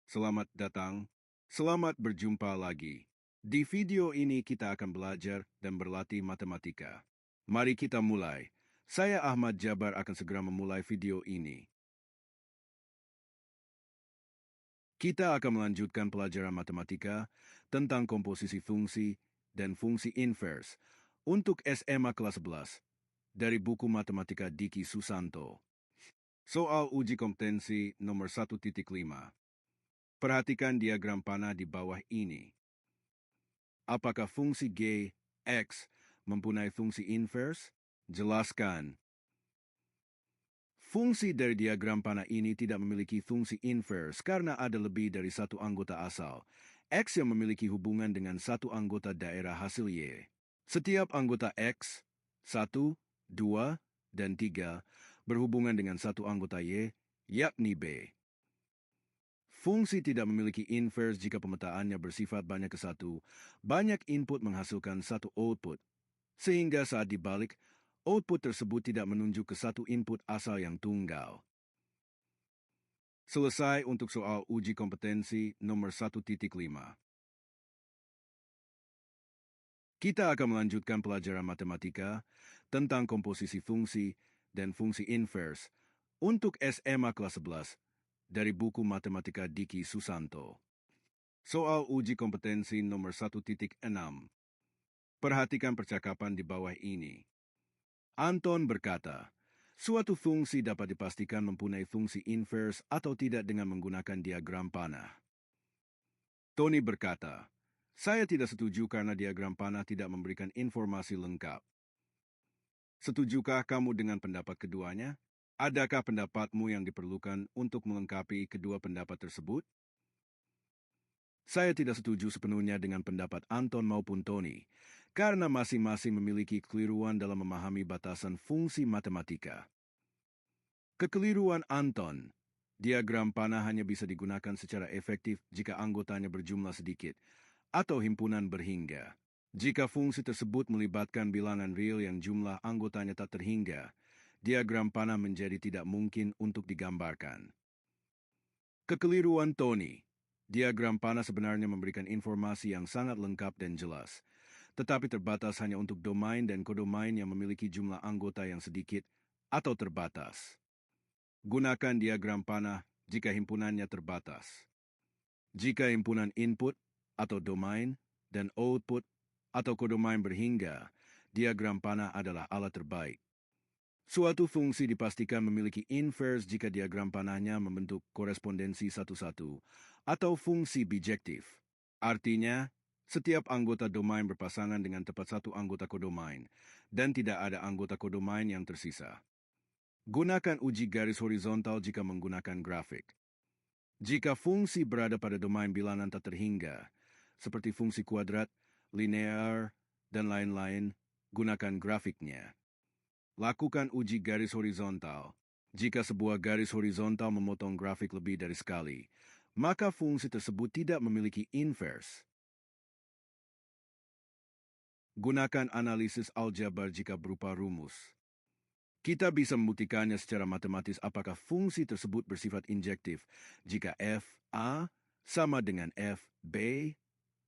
Selamat datang. Selamat berjumpa lagi. Di video ini kita akan belajar dan berlatih matematika. Mari kita mulai. Saya Ahmad Jabar akan segera memulai video ini. Kita akan melanjutkan pelajaran matematika tentang komposisi fungsi dan fungsi inverse untuk SMA kelas 11 dari buku Matematika Diki Susanto. Soal uji kompetensi nomor 1.5. Perhatikan diagram panah di bawah ini. Apakah fungsi G, X, mempunyai fungsi inverse? Jelaskan. Fungsi dari diagram panah ini tidak memiliki fungsi inverse karena ada lebih dari satu anggota asal, X yang memiliki hubungan dengan satu anggota daerah hasil Y. Setiap anggota X, 1, 2, dan 3, berhubungan dengan satu anggota Y, yakni B. Fungsi tidak memiliki inverse jika pemetaannya bersifat banyak ke satu, banyak input menghasilkan satu output, sehingga saat dibalik, output tersebut tidak menunjuk ke satu input asal yang tunggal. Selesai untuk soal uji kompetensi nomor 1.5. Kita akan melanjutkan pelajaran matematika tentang komposisi fungsi dan fungsi inverse untuk SMA kelas 11 dari buku Matematika Diki Susanto. Soal uji kompetensi nomor 1.6. Perhatikan percakapan di bawah ini. Anton berkata, suatu fungsi dapat dipastikan mempunyai fungsi inverse atau tidak dengan menggunakan diagram panah. Tony berkata, saya tidak setuju karena diagram panah tidak memberikan informasi lengkap. Setujukah kamu dengan pendapat keduanya? Adakah pendapatmu yang diperlukan untuk melengkapi kedua pendapat tersebut? Saya tidak setuju sepenuhnya dengan pendapat Anton maupun Tony, karena masing-masing memiliki kekeliruan dalam memahami batasan fungsi matematika. Kekeliruan Anton, diagram panah hanya bisa digunakan secara efektif jika anggotanya berjumlah sedikit, atau himpunan berhingga. Jika fungsi tersebut melibatkan bilangan real yang jumlah anggotanya tak terhingga, diagram panah menjadi tidak mungkin untuk digambarkan. Kekeliruan Tony, diagram panah sebenarnya memberikan informasi yang sangat lengkap dan jelas, tetapi terbatas hanya untuk domain dan kodomain yang memiliki jumlah anggota yang sedikit atau terbatas. Gunakan diagram panah jika himpunannya terbatas. Jika himpunan input atau domain dan output atau kodomain berhingga, diagram panah adalah alat terbaik. Suatu fungsi dipastikan memiliki inverse jika diagram panahnya membentuk korespondensi satu-satu atau fungsi bijektif. Artinya, setiap anggota domain berpasangan dengan tepat satu anggota kodomain dan tidak ada anggota kodomain yang tersisa. Gunakan uji garis horizontal jika menggunakan grafik. Jika fungsi berada pada domain bilangan tak terhingga, seperti fungsi kuadrat, linear, dan lain-lain, gunakan grafiknya. Lakukan uji garis horizontal. Jika sebuah garis horizontal memotong grafik lebih dari sekali, maka fungsi tersebut tidak memiliki inverse. Gunakan analisis aljabar jika berupa rumus. Kita bisa membuktikannya secara matematis apakah fungsi tersebut bersifat injektif. Jika f a sama dengan f b,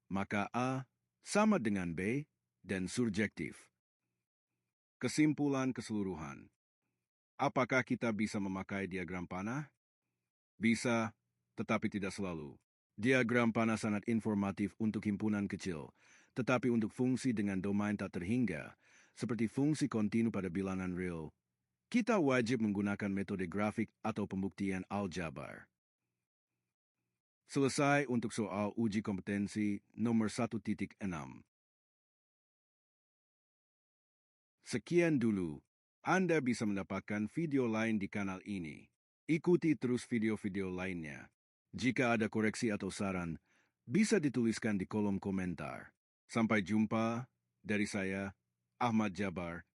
maka a sama dengan b dan surjektif. Kesimpulan keseluruhan. Apakah kita bisa memakai diagram panah? Bisa, tetapi tidak selalu. Diagram panah sangat informatif untuk himpunan kecil, tetapi untuk fungsi dengan domain tak terhingga, seperti fungsi kontinu pada bilangan real, kita wajib menggunakan metode grafik atau pembuktian aljabar. Selesai untuk soal uji kompetensi nomor 1.6. Sekian dulu. Anda bisa mendapatkan video lain di kanal ini. Ikuti terus video-video lainnya. Jika ada koreksi atau saran, bisa dituliskan di kolom komentar. Sampai jumpa dari saya, Ahmad Jabar,